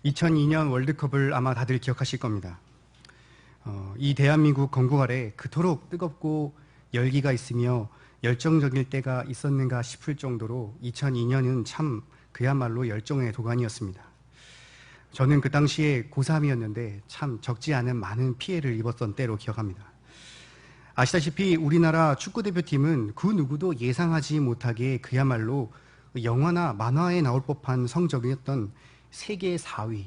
2002년 월드컵을 아마 다들 기억하실 겁니다. 이 대한민국 건국 아래 그토록 뜨겁고 열기가 있으며 열정적일 때가 있었는가 싶을 정도로 2002년은 참 그야말로 열정의 도가니였습니다. 저는 그 당시에 고3이었는데 참 적지 않은 많은 피해를 입었던 때로 기억합니다. 아시다시피 우리나라 축구대표팀은 그 누구도 예상하지 못하게 그야말로 영화나 만화에 나올 법한 성적이었던 세계 4위,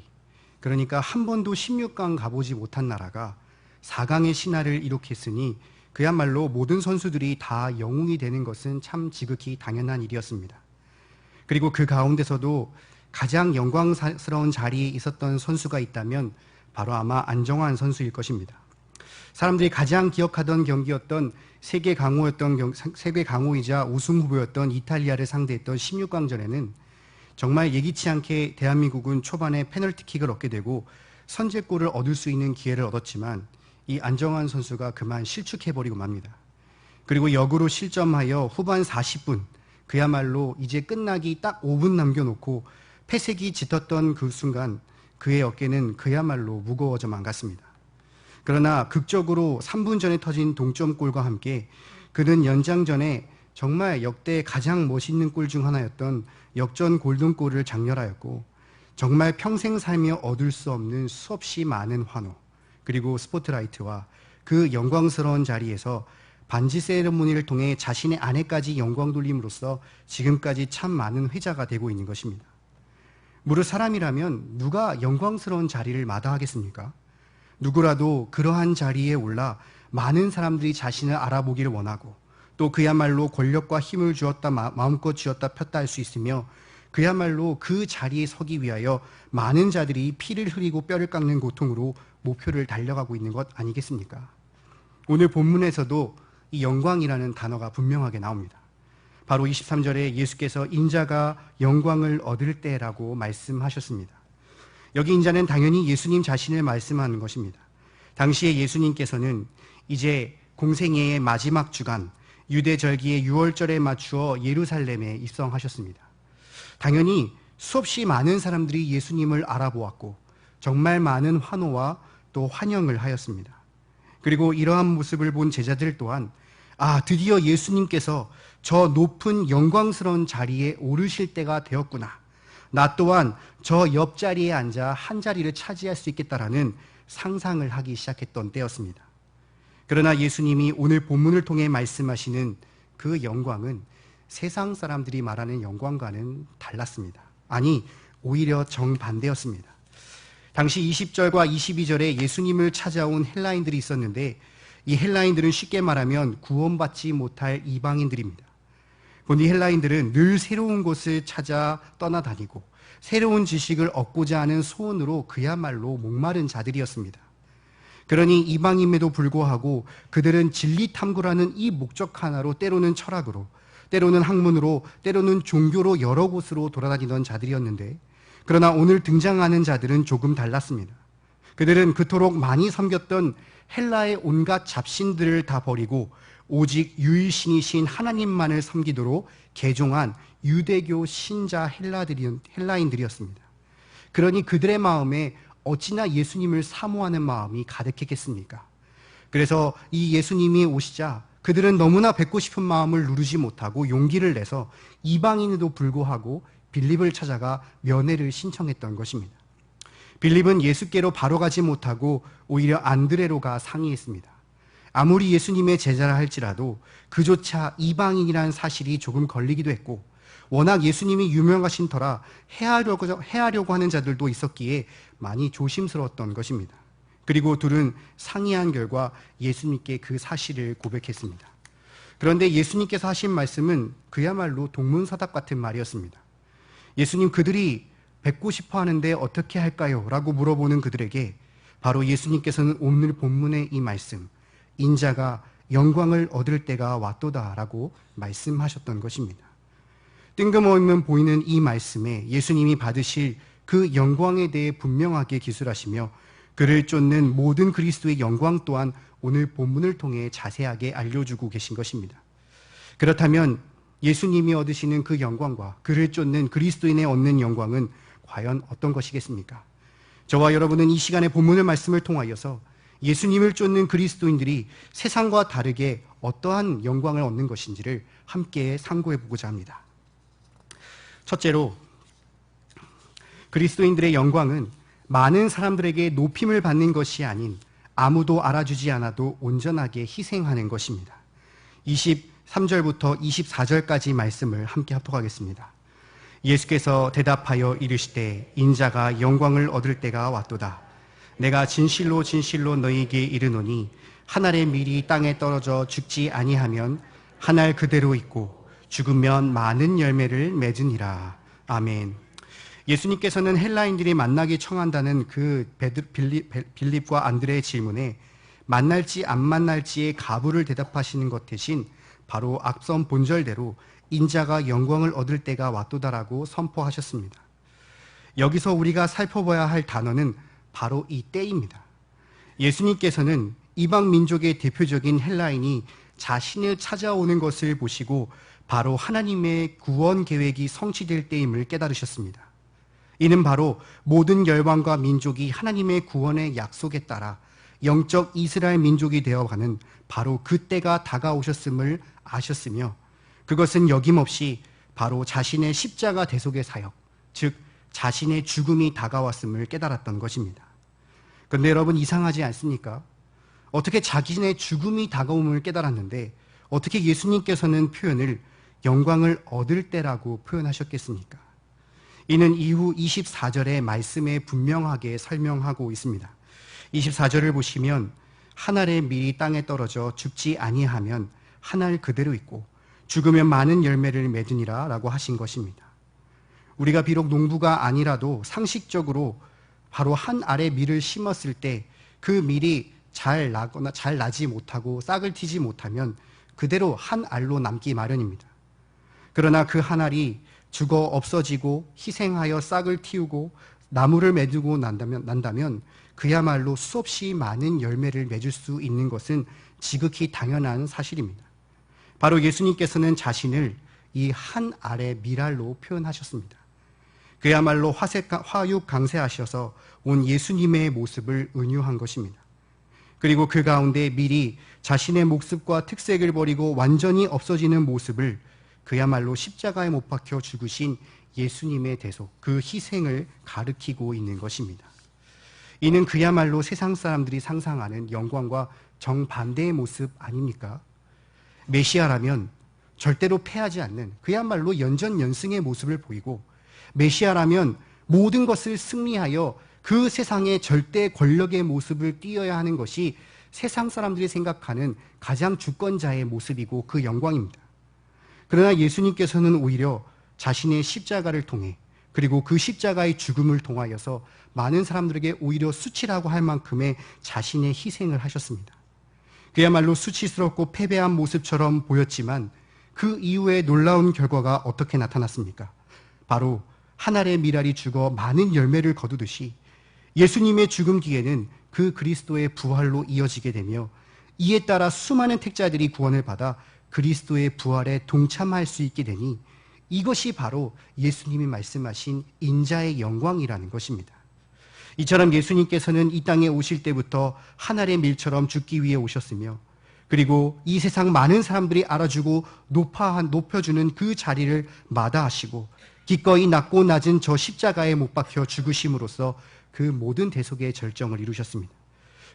그러니까 한 번도 16강 가보지 못한 나라가 4강의 신화를 이룩했으니 그야말로 모든 선수들이 다 영웅이 되는 것은 참 지극히 당연한 일이었습니다. 그리고 그 가운데서도 가장 영광스러운 자리에 있었던 선수가 있다면 바로 아마 안정환 선수일 것입니다. 사람들이 가장 기억하던 경기였던 세계 강호이자 우승 후보였던 이탈리아를 상대했던 16강전에는 정말 예기치 않게 대한민국은 초반에 페널티킥을 얻게 되고 선제골을 얻을 수 있는 기회를 얻었지만 이 안정환 선수가 그만 실축해버리고 맙니다. 그리고 역으로 실점하여 후반 40분, 그야말로 이제 끝나기 딱 5분 남겨놓고 패색이 짙었던 그 순간 그의 어깨는 그야말로 무거워져만 갔습니다. 그러나 극적으로 3분 전에 터진 동점골과 함께 그는 연장전에 정말 역대 가장 멋있는 골 중 하나였던 역전 골든골을 장렬하였고 정말 평생 살며 얻을 수 없는 수없이 많은 환호, 그리고 스포트라이트와 그 영광스러운 자리에서 반지 세레모니를 통해 자신의 아내까지 영광 돌림으로써 지금까지 참 많은 회자가 되고 있는 것입니다. 무릇 사람이라면 누가 영광스러운 자리를 마다하겠습니까? 누구라도 그러한 자리에 올라 많은 사람들이 자신을 알아보기를 원하고 또 그야말로 권력과 힘을 주었다 마음껏 쥐었다 폈다 할 수 있으며 그야말로 그 자리에 서기 위하여 많은 자들이 피를 흐리고 뼈를 깎는 고통으로 목표를 달려가고 있는 것 아니겠습니까? 오늘 본문에서도 이 영광이라는 단어가 분명하게 나옵니다. 바로 23절에 예수께서 인자가 영광을 얻을 때라고 말씀하셨습니다. 여기 인자는 당연히 예수님 자신을 말씀하는 것입니다. 당시에 예수님께서는 이제 공생애의 마지막 주간 유대 절기의 6월절에 맞추어 예루살렘에 입성하셨습니다. 당연히 수없이 많은 사람들이 예수님을 알아보았고 정말 많은 환호와 또 환영을 하였습니다. 그리고 이러한 모습을 본 제자들 또한 드디어 예수님께서 저 높은 영광스러운 자리에 오르실 때가 되었구나. 나 또한 저 옆자리에 앉아 한 자리를 차지할 수 있겠다라는 상상을 하기 시작했던 때였습니다. 그러나 예수님이 오늘 본문을 통해 말씀하시는 그 영광은 세상 사람들이 말하는 영광과는 달랐습니다. 아니, 오히려 정반대였습니다. 당시 20절과 22절에 예수님을 찾아온 헬라인들이 있었는데 이 헬라인들은 쉽게 말하면 구원받지 못할 이방인들입니다. 본디 헬라인들은 늘 새로운 곳을 찾아 떠나다니고 새로운 지식을 얻고자 하는 소원으로 그야말로 목마른 자들이었습니다. 그러니 이방임에도 불구하고 그들은 진리 탐구라는 이 목적 하나로 때로는 철학으로, 때로는 학문으로, 때로는 종교로 여러 곳으로 돌아다니던 자들이었는데 그러나 오늘 등장하는 자들은 조금 달랐습니다. 그들은 그토록 많이 섬겼던 헬라의 온갖 잡신들을 다 버리고 오직 유일신이신 하나님만을 섬기도록 개종한 유대교 신자 헬라인들이었습니다. 그러니 그들의 마음에 어찌나 예수님을 사모하는 마음이 가득했겠습니까? 그래서 이 예수님이 오시자 그들은 너무나 뵙고 싶은 마음을 누르지 못하고 용기를 내서 이방인에도 불구하고 빌립을 찾아가 면회를 신청했던 것입니다. 빌립은 예수께로 바로 가지 못하고 오히려 안드레로 가 상의했습니다. 아무리 예수님의 제자라 할지라도 그조차 이방인이라는 사실이 조금 걸리기도 했고 워낙 예수님이 유명하신 터라 해하려고 하는 자들도 있었기에 많이 조심스러웠던 것입니다. 그리고 둘은 상의한 결과 예수님께 그 사실을 고백했습니다. 그런데 예수님께서 하신 말씀은 그야말로 동문서답 같은 말이었습니다. 예수님, 그들이 뵙고 싶어 하는데 어떻게 할까요? 라고 물어보는 그들에게 바로 예수님께서는 오늘 본문의 이 말씀, 인자가 영광을 얻을 때가 왔도다 라고 말씀하셨던 것입니다. 뜬금없는 보이는 이 말씀에 예수님이 받으실 그 영광에 대해 분명하게 기술하시며 그를 쫓는 모든 그리스도의 영광 또한 오늘 본문을 통해 자세하게 알려주고 계신 것입니다. 그렇다면 예수님이 얻으시는 그 영광과 그를 쫓는 그리스도인의 얻는 영광은 과연 어떤 것이겠습니까? 저와 여러분은 이 시간에 본문의 말씀을 통하여서 예수님을 쫓는 그리스도인들이 세상과 다르게 어떠한 영광을 얻는 것인지를 함께 상고해 보고자 합니다. 첫째로, 그리스도인들의 영광은 많은 사람들에게 높임을 받는 것이 아닌 아무도 알아주지 않아도 온전하게 희생하는 것입니다. 23절부터 24절까지 말씀을 함께 합독하겠습니다. 예수께서 대답하여 이르시되 인자가 영광을 얻을 때가 왔도다. 내가 진실로 진실로 너희에게 이르노니 한 알의 밀이 땅에 떨어져 죽지 아니하면 한 알 그대로 있고 죽으면 많은 열매를 맺으니라. 아멘. 예수님께서는 헬라인들이 만나기 청한다는 그 빌립과 안드레의 질문에 만날지 안 만날지의 가부를 대답하시는 것 대신 바로 앞선 본절대로 인자가 영광을 얻을 때가 왔도다라고 선포하셨습니다. 여기서 우리가 살펴봐야 할 단어는 바로 이 때입니다. 예수님께서는 이방 민족의 대표적인 헬라인이 자신을 찾아오는 것을 보시고 바로 하나님의 구원 계획이 성취될 때임을 깨달으셨습니다. 이는 바로 모든 열방과 민족이 하나님의 구원의 약속에 따라 영적 이스라엘 민족이 되어가는 바로 그때가 다가오셨음을 아셨으며, 그것은 여김없이 바로 자신의 십자가 대속의 사역, 즉 자신의 죽음이 다가왔음을 깨달았던 것입니다. 그런데 여러분, 이상하지 않습니까? 어떻게 자신의 죽음이 다가옴을 깨달았는데 어떻게 예수님께서는 표현을 영광을 얻을 때라고 표현하셨겠습니까? 이는 이후 24절의 말씀에 분명하게 설명하고 있습니다. 24절을 보시면 한 알의 밀이 땅에 떨어져 죽지 아니하면 한 알 그대로 있고 죽으면 많은 열매를 맺으니라 라고 하신 것입니다. 우리가 비록 농부가 아니라도 상식적으로 바로 한 알의 밀을 심었을 때 그 밀이 잘 나거나 잘 나지 못하고 싹을 틔지 못하면 그대로 한 알로 남기 마련입니다. 그러나 그 한 알이 죽어 없어지고 희생하여 싹을 틔우고 나무를 맺고 난다면 그야말로 수없이 많은 열매를 맺을 수 있는 것은 지극히 당연한 사실입니다. 바로 예수님께서는 자신을 이 한 알의 밀알로 표현하셨습니다. 그야말로 화육 강세하셔서 온 예수님의 모습을 은유한 것입니다. 그리고 그 가운데 밀이 자신의 모습과 특색을 버리고 완전히 없어지는 모습을 그야말로 십자가에 못 박혀 죽으신 예수님의 대속, 그 희생을 가리키고 있는 것입니다. 이는 그야말로 세상 사람들이 상상하는 영광과 정반대의 모습 아닙니까? 메시아라면 절대로 패하지 않는 그야말로 연전연승의 모습을 보이고, 메시아라면 모든 것을 승리하여 그 세상의 절대 권력의 모습을 띄어야 하는 것이 세상 사람들이 생각하는 가장 주권자의 모습이고 그 영광입니다. 그러나 예수님께서는 오히려 자신의 십자가를 통해, 그리고 그 십자가의 죽음을 통하여서 많은 사람들에게 오히려 수치라고 할 만큼의 자신의 희생을 하셨습니다. 그야말로 수치스럽고 패배한 모습처럼 보였지만 그 이후에 놀라운 결과가 어떻게 나타났습니까? 바로 한 알의 밀알이 죽어 많은 열매를 거두듯이 예수님의 죽음 뒤에는 그 그리스도의 부활로 이어지게 되며, 이에 따라 수많은 택자들이 구원을 받아 그리스도의 부활에 동참할 수 있게 되니 이것이 바로 예수님이 말씀하신 인자의 영광이라는 것입니다. 이처럼 예수님께서는 이 땅에 오실 때부터 한 알의 밀처럼 죽기 위해 오셨으며, 그리고 이 세상 많은 사람들이 알아주고 높여주는 그 자리를 마다하시고 기꺼이 낮고 낮은 저 십자가에 못 박혀 죽으심으로써 그 모든 대속의 절정을 이루셨습니다.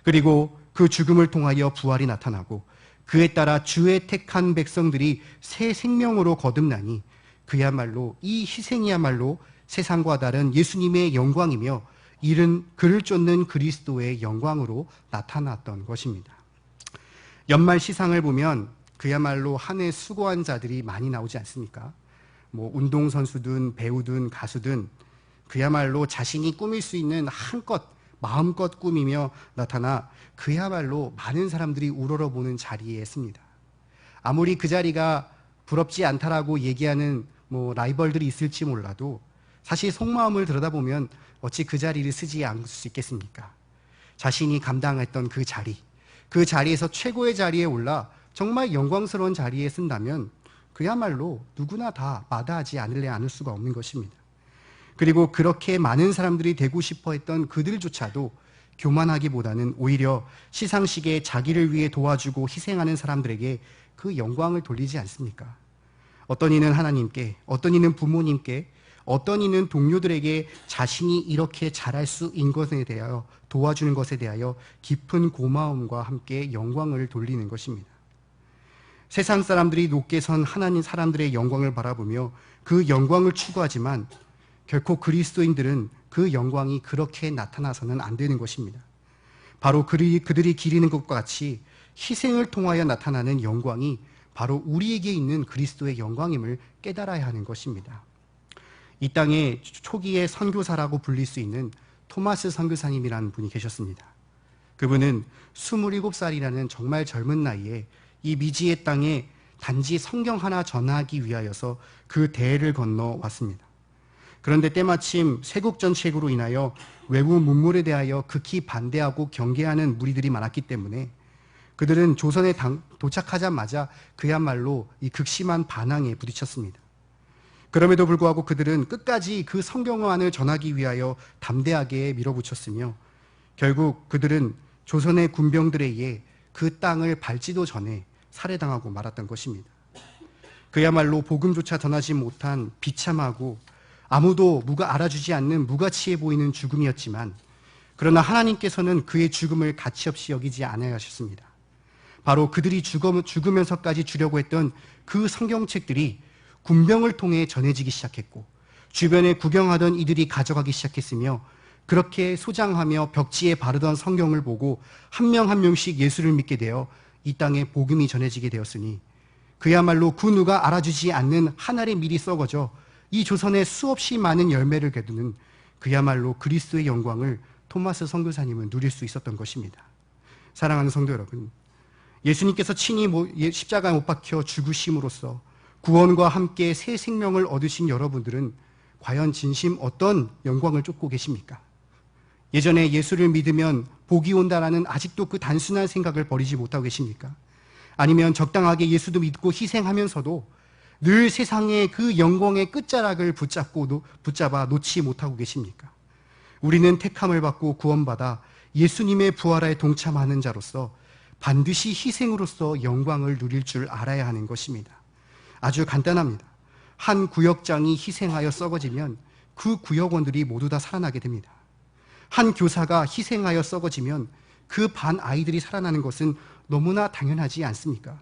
그리고 그 죽음을 통하여 부활이 나타나고 그에 따라 주의 택한 백성들이 새 생명으로 거듭나니 그야말로 이 희생이야말로 세상과 다른 예수님의 영광이며 이른 그를 쫓는 그리스도의 영광으로 나타났던 것입니다. 연말 시상을 보면 그야말로 한 해 수고한 자들이 많이 나오지 않습니까? 운동선수든 배우든 가수든 그야말로 자신이 꾸밀 수 있는 한껏 마음껏 꾸미며 나타나 그야말로 많은 사람들이 우러러보는 자리에 씁니다. 아무리 그 자리가 부럽지 않다라고 얘기하는 라이벌들이 있을지 몰라도 사실 속마음을 들여다보면 어찌 그 자리를 쓰지 않을 수 있겠습니까? 자신이 감당했던 그 자리에서 최고의 자리에 올라 정말 영광스러운 자리에 쓴다면 그야말로 누구나 다 마다하지 않을 수가 없는 것입니다. 그리고 그렇게 많은 사람들이 되고 싶어 했던 그들조차도 교만하기보다는 오히려 시상식에 자기를 위해 도와주고 희생하는 사람들에게 그 영광을 돌리지 않습니까? 어떤 이는 하나님께, 어떤 이는 부모님께, 어떤 이는 동료들에게 자신이 이렇게 잘할 수 있는 것에 대하여 도와주는 것에 대하여 깊은 고마움과 함께 영광을 돌리는 것입니다. 세상 사람들이 높게 선 하나님 사람들의 영광을 바라보며 그 영광을 추구하지만 결코 그리스도인들은 그 영광이 그렇게 나타나서는 안 되는 것입니다. 바로 그들이 기리는 것과 같이 희생을 통하여 나타나는 영광이 바로 우리에게 있는 그리스도의 영광임을 깨달아야 하는 것입니다. 이 땅에 초기의 선교사라고 불릴 수 있는 토마스 선교사님이라는 분이 계셨습니다. 그분은 27살이라는 정말 젊은 나이에 이 미지의 땅에 단지 성경 하나 전하기 위하여서 그 대해를 건너왔습니다. 그런데 때마침 세국정책으로 인하여 외국 문물에 대하여 극히 반대하고 경계하는 무리들이 많았기 때문에 그들은 조선에 도착하자마자 그야말로 이 극심한 반항에 부딪혔습니다. 그럼에도 불구하고 그들은 끝까지 그 성경안을 전하기 위하여 담대하게 밀어붙였으며 결국 그들은 조선의 군병들에 의해 그 땅을 밟지도 전에 살해당하고 말았던 것입니다. 그야말로 복음조차 전하지 못한 비참하고 아무도 알아주지 않는 무가치해 보이는 죽음이었지만 그러나 하나님께서는 그의 죽음을 가치없이 여기지 않아야 하셨습니다. 바로 그들이 죽으면서까지 주려고 했던 그 성경책들이 군병을 통해 전해지기 시작했고 주변에 구경하던 이들이 가져가기 시작했으며 그렇게 소장하며 벽지에 바르던 성경을 보고 한 명 한 명씩 예수를 믿게 되어 이 땅에 복음이 전해지게 되었으니 그야말로 그 누가 알아주지 않는 한 알의 밀이 썩어져 이 조선에 수없이 많은 열매를 거두는 그야말로 그리스도의 영광을 토마스 선교사님은 누릴 수 있었던 것입니다. 사랑하는 성도 여러분, 예수님께서 친히 십자가에 못 박혀 죽으심으로써 구원과 함께 새 생명을 얻으신 여러분들은 과연 진심 어떤 영광을 쫓고 계십니까? 예전에 예수를 믿으면 복이 온다라는 아직도 그 단순한 생각을 버리지 못하고 계십니까? 아니면 적당하게 예수도 믿고 희생하면서도 늘 세상의 그 영광의 끝자락을 붙잡아 놓지 못하고 계십니까? 우리는 택함을 받고 구원받아 예수님의 부활에 동참하는 자로서 반드시 희생으로서 영광을 누릴 줄 알아야 하는 것입니다. 아주 간단합니다. 한 구역장이 희생하여 썩어지면 그 구역원들이 모두 다 살아나게 됩니다. 한 교사가 희생하여 썩어지면 그 반 아이들이 살아나는 것은 너무나 당연하지 않습니까?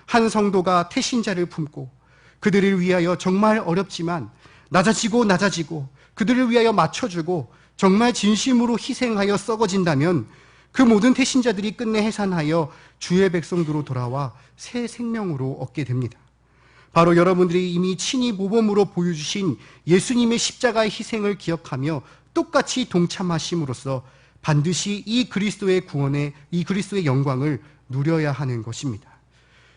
한 성도가 태신자를 품고 그들을 위하여 정말 어렵지만 낮아지고 그들을 위하여 맞춰주고 정말 진심으로 희생하여 썩어진다면 그 모든 태신자들이 끝내 해산하여 주의 백성으로 돌아와 새 생명으로 얻게 됩니다. 바로 여러분들이 이미 친히 모범으로 보여주신 예수님의 십자가의 희생을 기억하며 똑같이 동참하심으로써 반드시 이 그리스도의 구원에 이 그리스도의 영광을 누려야 하는 것입니다.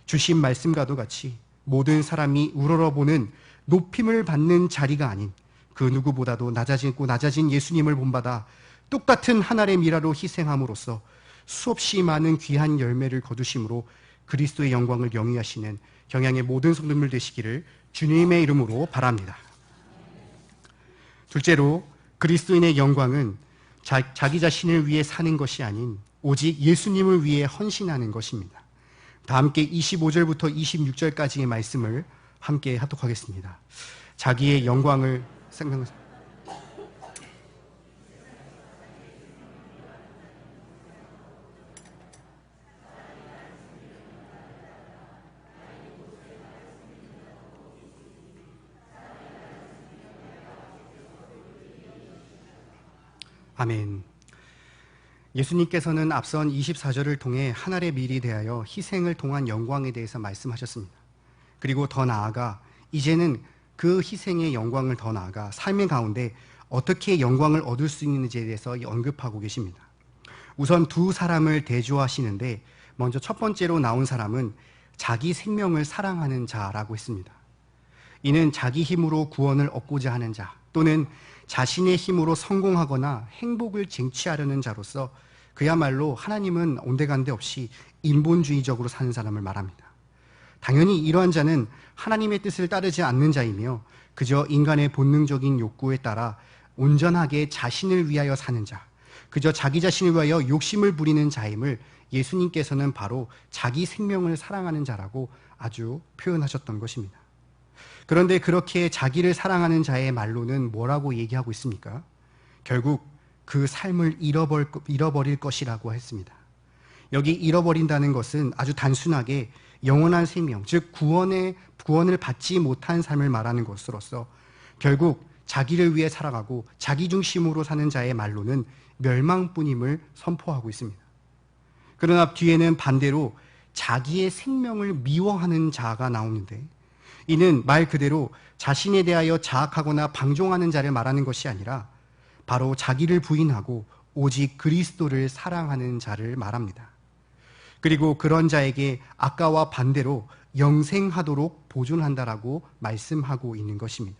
주신 말씀과도 같이 모든 사람이 우러러보는 높임을 받는 자리가 아닌 그 누구보다도 낮아진 예수님을 본받아 똑같은 하늘의 미라로 희생함으로써 수없이 많은 귀한 열매를 거두심으로 그리스도의 영광을 영위하시는 경양의 모든 성도들 되시기를 주님의 이름으로 바랍니다. 둘째로 그리스도인의 영광은 자기 자신을 위해 사는 것이 아닌 오직 예수님을 위해 헌신하는 것입니다. 다 함께 25절부터 26절까지의 말씀을 함께 합독하겠습니다. 자기의 영광을 생각하세요. 아멘. 예수님께서는 앞선 24절을 통해 하늘의 미리 대하여 희생을 통한 영광에 대해서 말씀하셨습니다. 그리고 더 나아가 이제는 그 희생의 영광을 더 나아가 삶의 가운데 어떻게 영광을 얻을 수 있는지에 대해서 언급하고 계십니다. 우선 두 사람을 대조하시는데 먼저 첫 번째로 나온 사람은 자기 생명을 사랑하는 자라고 했습니다. 이는 자기 힘으로 구원을 얻고자 하는 자 또는 자신의 힘으로 성공하거나 행복을 쟁취하려는 자로서 그야말로 하나님은 온데간데 없이 인본주의적으로 사는 사람을 말합니다. 당연히 이러한 자는 하나님의 뜻을 따르지 않는 자이며 그저 인간의 본능적인 욕구에 따라 온전하게 자신을 위하여 사는 자, 그저 자기 자신을 위하여 욕심을 부리는 자임을 예수님께서는 바로 자기 생명을 사랑하는 자라고 아주 표현하셨던 것입니다. 그런데 그렇게 자기를 사랑하는 자의 말로는 뭐라고 얘기하고 있습니까? 결국 그 삶을 잃어버릴 것이라고 했습니다. 여기 잃어버린다는 것은 아주 단순하게 영원한 생명, 즉 구원을 받지 못한 삶을 말하는 것으로서 결국 자기를 위해 살아가고 자기 중심으로 사는 자의 말로는 멸망뿐임을 선포하고 있습니다. 그러나 뒤에는 반대로 자기의 생명을 미워하는 자가 나오는데, 이는 말 그대로 자신에 대하여 자학하거나 방종하는 자를 말하는 것이 아니라 바로 자기를 부인하고 오직 그리스도를 사랑하는 자를 말합니다. 그리고 그런 자에게 아까와 반대로 영생하도록 보존한다라고 말씀하고 있는 것입니다.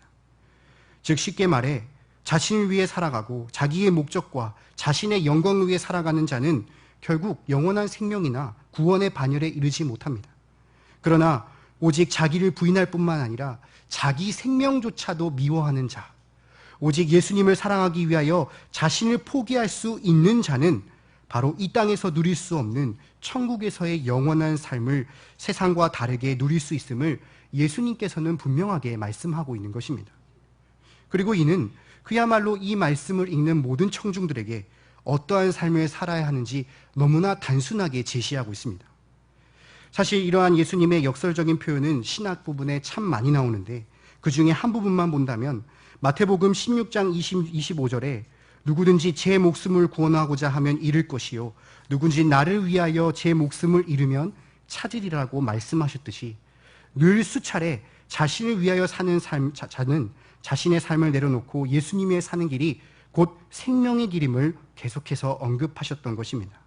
즉 쉽게 말해 자신을 위해 살아가고 자기의 목적과 자신의 영광을 위해 살아가는 자는 결국 영원한 생명이나 구원의 반열에 이르지 못합니다. 그러나 오직 자기를 부인할 뿐만 아니라 자기 생명조차도 미워하는 자, 오직 예수님을 사랑하기 위하여 자신을 포기할 수 있는 자는 바로 이 땅에서 누릴 수 없는 천국에서의 영원한 삶을 세상과 다르게 누릴 수 있음을 예수님께서는 분명하게 말씀하고 있는 것입니다. 그리고 이는 그야말로 이 말씀을 읽는 모든 청중들에게 어떠한 삶을 살아야 하는지 너무나 단순하게 제시하고 있습니다. 사실 이러한 예수님의 역설적인 표현은 신학 부분에 참 많이 나오는데 그 중에 한 부분만 본다면 마태복음 16장 25절에 누구든지 제 목숨을 구원하고자 하면 잃을 것이요 누군지 나를 위하여 제 목숨을 잃으면 찾으리라고 말씀하셨듯이 늘 수차례 자신을 위하여 사는 자는 자신의 삶을 내려놓고 예수님의 사는 길이 곧 생명의 길임을 계속해서 언급하셨던 것입니다.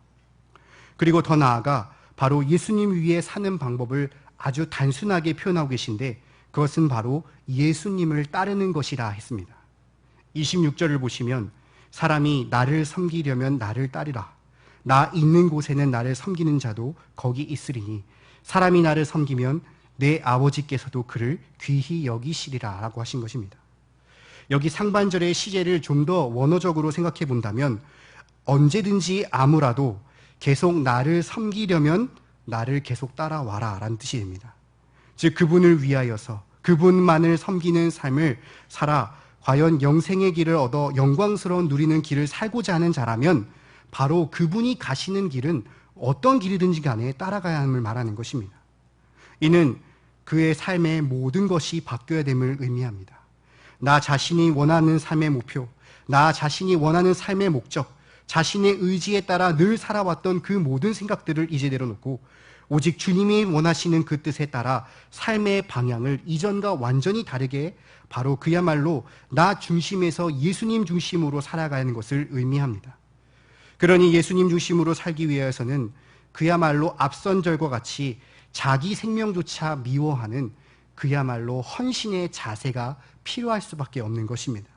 그리고 더 나아가 바로 예수님 위에 사는 방법을 아주 단순하게 표현하고 계신데 그것은 바로 예수님을 따르는 것이라 했습니다. 26절을 보시면 사람이 나를 섬기려면 나를 따르라. 나 있는 곳에는 나를 섬기는 자도 거기 있으리니 사람이 나를 섬기면 내 아버지께서도 그를 귀히 여기시리라 라고 하신 것입니다. 여기 상반절의 시제를 좀 더 원어적으로 생각해 본다면 언제든지 아무라도 계속 나를 섬기려면 나를 계속 따라와라 라는 뜻이 됩니다. 즉 그분을 위하여서 그분만을 섬기는 삶을 살아 과연 영생의 길을 얻어 영광스러운 누리는 길을 살고자 하는 자라면 바로 그분이 가시는 길은 어떤 길이든지 간에 따라가야 함을 말하는 것입니다. 이는 그의 삶의 모든 것이 바뀌어야 됨을 의미합니다. 나 자신이 원하는 삶의 목표, 나 자신이 원하는 삶의 목적, 자신의 의지에 따라 늘 살아왔던 그 모든 생각들을 이제 내려놓고 오직 주님이 원하시는 그 뜻에 따라 삶의 방향을 이전과 완전히 다르게 바로 그야말로 나 중심에서 예수님 중심으로 살아가는 것을 의미합니다. 그러니 예수님 중심으로 살기 위해서는 그야말로 앞선 절과 같이 자기 생명조차 미워하는 그야말로 헌신의 자세가 필요할 수밖에 없는 것입니다.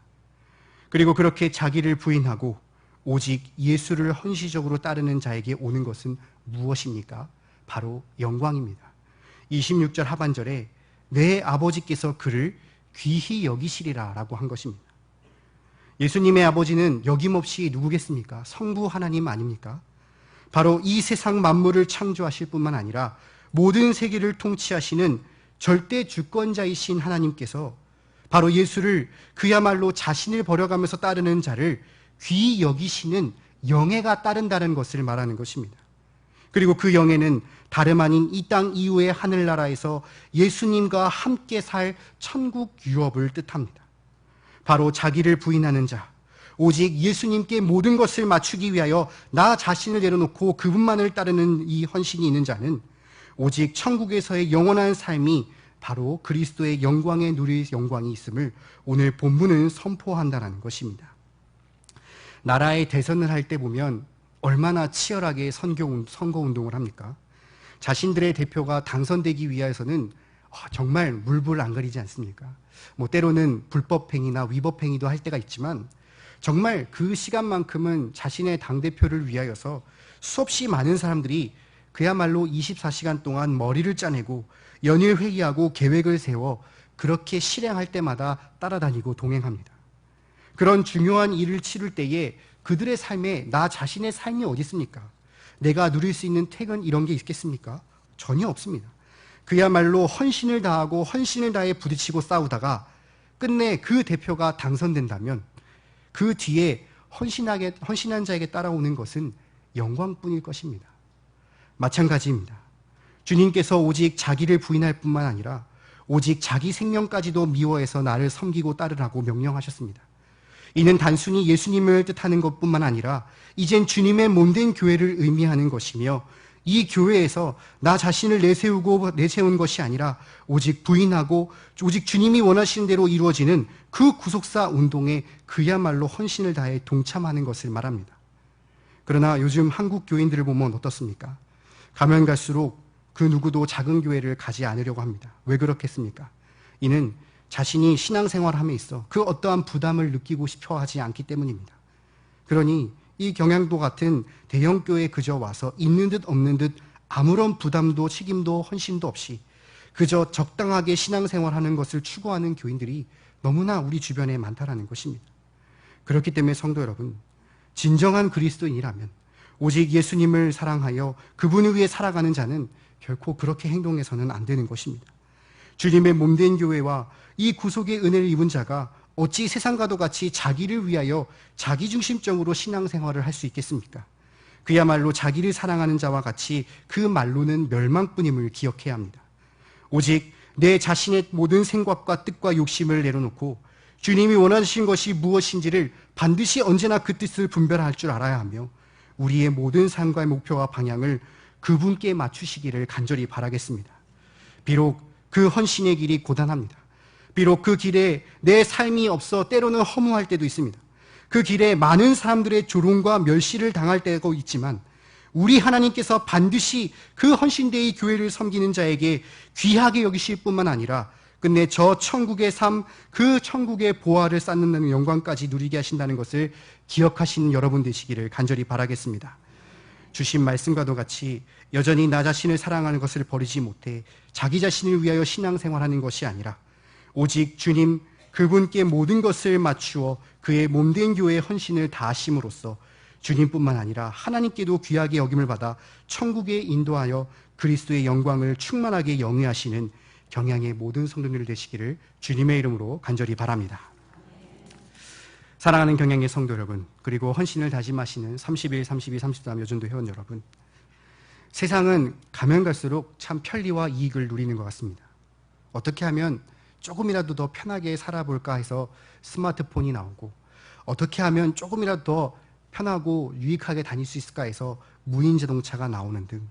그리고 그렇게 자기를 부인하고 오직 예수를 헌시적으로 따르는 자에게 오는 것은 무엇입니까? 바로 영광입니다. 26절 하반절에 내 아버지께서 그를 귀히 여기시리라 라고 한 것입니다. 예수님의 아버지는 여김없이 누구겠습니까? 성부 하나님 아닙니까? 바로 이 세상 만물을 창조하실 뿐만 아니라 모든 세계를 통치하시는 절대 주권자이신 하나님께서 바로 예수를 그야말로 자신을 버려가면서 따르는 자를 귀히 여기시는 영예가 따른다는 것을 말하는 것입니다. 그리고 그 영예는 다름 아닌 이 땅 이후의 하늘나라에서 예수님과 함께 살 천국 유업을 뜻합니다. 바로 자기를 부인하는 자, 오직 예수님께 모든 것을 맞추기 위하여 나 자신을 내려놓고 그분만을 따르는 이 헌신이 있는 자는 오직 천국에서의 영원한 삶이 바로 그리스도의 영광에 누릴 영광이 있음을 오늘 본문은 선포한다는 것입니다. 나라의 대선을 할 때 보면 얼마나 치열하게 선거운동을 합니까? 자신들의 대표가 당선되기 위해서는 정말 물불 안 가리지 않습니까? 때로는 불법행위나 위법행위도 할 때가 있지만 정말 그 시간만큼은 자신의 당대표를 위하여서 수없이 많은 사람들이 그야말로 24시간 동안 머리를 짜내고 연일 회의하고 계획을 세워 그렇게 실행할 때마다 따라다니고 동행합니다. 그런 중요한 일을 치를 때에 그들의 삶에 나 자신의 삶이 어디 있습니까? 내가 누릴 수 있는 퇴근 이런 게 있겠습니까? 전혀 없습니다. 그야말로 헌신을 다하고 헌신을 다해 부딪히고 싸우다가 끝내 그 대표가 당선된다면 그 뒤에 헌신한 자에게 따라오는 것은 영광뿐일 것입니다. 마찬가지입니다. 주님께서 오직 자기를 부인할 뿐만 아니라 오직 자기 생명까지도 미워해서 나를 섬기고 따르라고 명령하셨습니다. 이는 단순히 예수님을 뜻하는 것뿐만 아니라 이젠 주님의 몸된 교회를 의미하는 것이며 이 교회에서 나 자신을 내세운 것이 아니라 오직 부인하고 오직 주님이 원하시는 대로 이루어지는 그 구속사 운동에 그야말로 헌신을 다해 동참하는 것을 말합니다. 그러나 요즘 한국 교인들을 보면 어떻습니까? 가면 갈수록 그 누구도 작은 교회를 가지 않으려고 합니다. 왜 그렇겠습니까? 이는 자신이 신앙생활함에 있어 그 어떠한 부담을 느끼고 싶어 하지 않기 때문입니다. 그러니 이 경양도 같은 대형교회에 그저 와서 있는 듯 없는 듯 아무런 부담도 책임도 헌신도 없이 그저 적당하게 신앙생활하는 것을 추구하는 교인들이 너무나 우리 주변에 많다라는 것입니다. 그렇기 때문에 성도 여러분, 진정한 그리스도인이라면 오직 예수님을 사랑하여 그분을 위해 살아가는 자는 결코 그렇게 행동해서는 안 되는 것입니다. 주님의 몸된 교회와 이 구속의 은혜를 입은 자가 어찌 세상과도 같이 자기를 위하여 자기중심적으로 신앙생활을 할 수 있겠습니까? 그야말로 자기를 사랑하는 자와 같이 그 말로는 멸망뿐임을 기억해야 합니다. 오직 내 자신의 모든 생각과 뜻과 욕심을 내려놓고 주님이 원하신 것이 무엇인지를 반드시 언제나 그 뜻을 분별할 줄 알아야 하며 우리의 모든 삶과의 목표와 방향을 그분께 맞추시기를 간절히 바라겠습니다. 비록 그 헌신의 길이 고단합니다. 비록 그 길에 내 삶이 없어 때로는 허무할 때도 있습니다. 그 길에 많은 사람들의 조롱과 멸시를 당할 때도 있지만 우리 하나님께서 반드시 그 헌신대의 교회를 섬기는 자에게 귀하게 여기실 뿐만 아니라 끝내 저 천국의 삶, 그 천국의 보화를 쌓는 영광까지 누리게 하신다는 것을 기억하시는 여러분 되시기를 간절히 바라겠습니다. 주신 말씀과도 같이 여전히 나 자신을 사랑하는 것을 버리지 못해 자기 자신을 위하여 신앙생활하는 것이 아니라 오직 주님 그분께 모든 것을 맞추어 그의 몸된 교회의 헌신을 다하심으로써 주님뿐만 아니라 하나님께도 귀하게 여김을 받아 천국에 인도하여 그리스도의 영광을 충만하게 영위하시는 경양의 모든 성도들 되시기를 주님의 이름으로 간절히 바랍니다. 사랑하는 경양의 성도 여러분, 그리고 헌신을 다짐하시는 31, 32, 33 여전도 회원 여러분, 세상은 가면 갈수록 참 편리와 이익을 누리는 것 같습니다. 어떻게 하면 조금이라도 더 편하게 살아볼까 해서 스마트폰이 나오고 어떻게 하면 조금이라도 더 편하고 유익하게 다닐 수 있을까 해서 무인 자동차가 나오는 등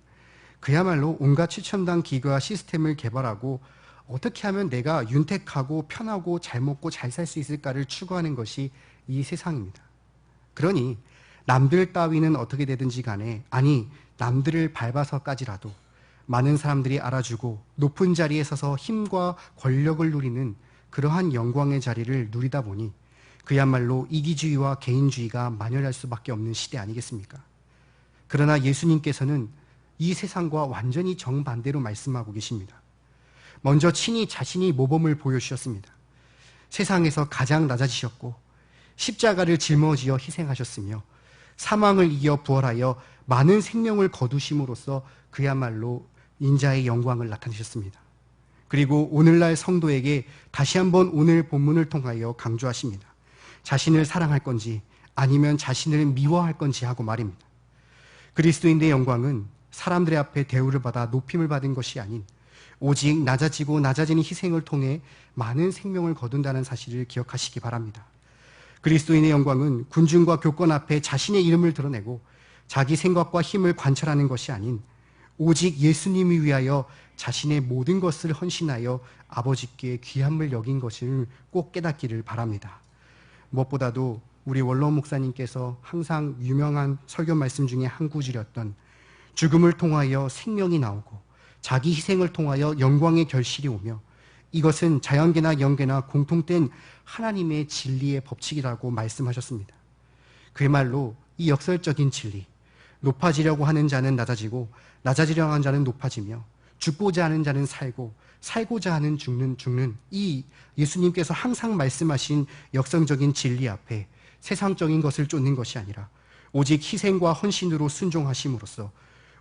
그야말로 온갖 최첨단 기계와 시스템을 개발하고 어떻게 하면 내가 윤택하고 편하고 잘 먹고 잘 살 수 있을까를 추구하는 것이 이 세상입니다. 그러니 남들 따위는 어떻게 되든지 간에 아니 남들을 밟아서까지라도 많은 사람들이 알아주고 높은 자리에 서서 힘과 권력을 누리는 그러한 영광의 자리를 누리다 보니 그야말로 이기주의와 개인주의가 만연할 수밖에 없는 시대 아니겠습니까? 그러나 예수님께서는 이 세상과 완전히 정반대로 말씀하고 계십니다. 먼저 친히 자신이 모범을 보여주셨습니다. 세상에서 가장 낮아지셨고 십자가를 짊어지어 희생하셨으며 사망을 이겨 부활하여 많은 생명을 거두심으로써 그야말로 인자의 영광을 나타내셨습니다. 그리고 오늘날 성도에게 다시 한번 오늘 본문을 통하여 강조하십니다. 자신을 사랑할 건지 아니면 자신을 미워할 건지 하고 말입니다. 그리스도인의 영광은 사람들의 앞에 대우를 받아 높임을 받은 것이 아닌 오직 낮아지고 낮아지는 희생을 통해 많은 생명을 거둔다는 사실을 기억하시기 바랍니다. 그리스도인의 영광은 군중과 교권 앞에 자신의 이름을 드러내고 자기 생각과 힘을 관철하는 것이 아닌 오직 예수님을 위하여 자신의 모든 것을 헌신하여 아버지께 귀함을 여긴 것을 꼭 깨닫기를 바랍니다. 무엇보다도 우리 원로 목사님께서 항상 유명한 설교 말씀 중에 한 구절이었던 죽음을 통하여 생명이 나오고 자기 희생을 통하여 영광의 결실이 오며 이것은 자연계나 영계나 공통된 하나님의 진리의 법칙이라고 말씀하셨습니다. 그야말로 이 역설적인 진리, 높아지려고 하는 자는 낮아지고 낮아지려고 하는 자는 높아지며 죽고자 하는 자는 살고 살고자 하는 죽는 이 예수님께서 항상 말씀하신 역성적인 진리 앞에 세상적인 것을 쫓는 것이 아니라 오직 희생과 헌신으로 순종하심으로써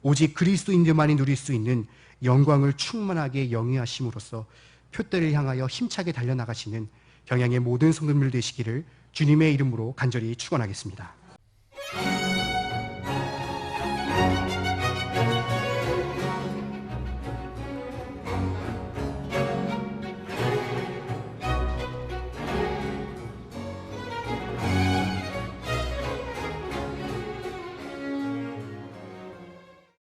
오직 그리스도인들만이 누릴 수 있는 영광을 충만하게 영위하심으로써 표대를 향하여 힘차게 달려나가시는 경양의 모든 성도님들 되시기를 주님의 이름으로 간절히 축원하겠습니다.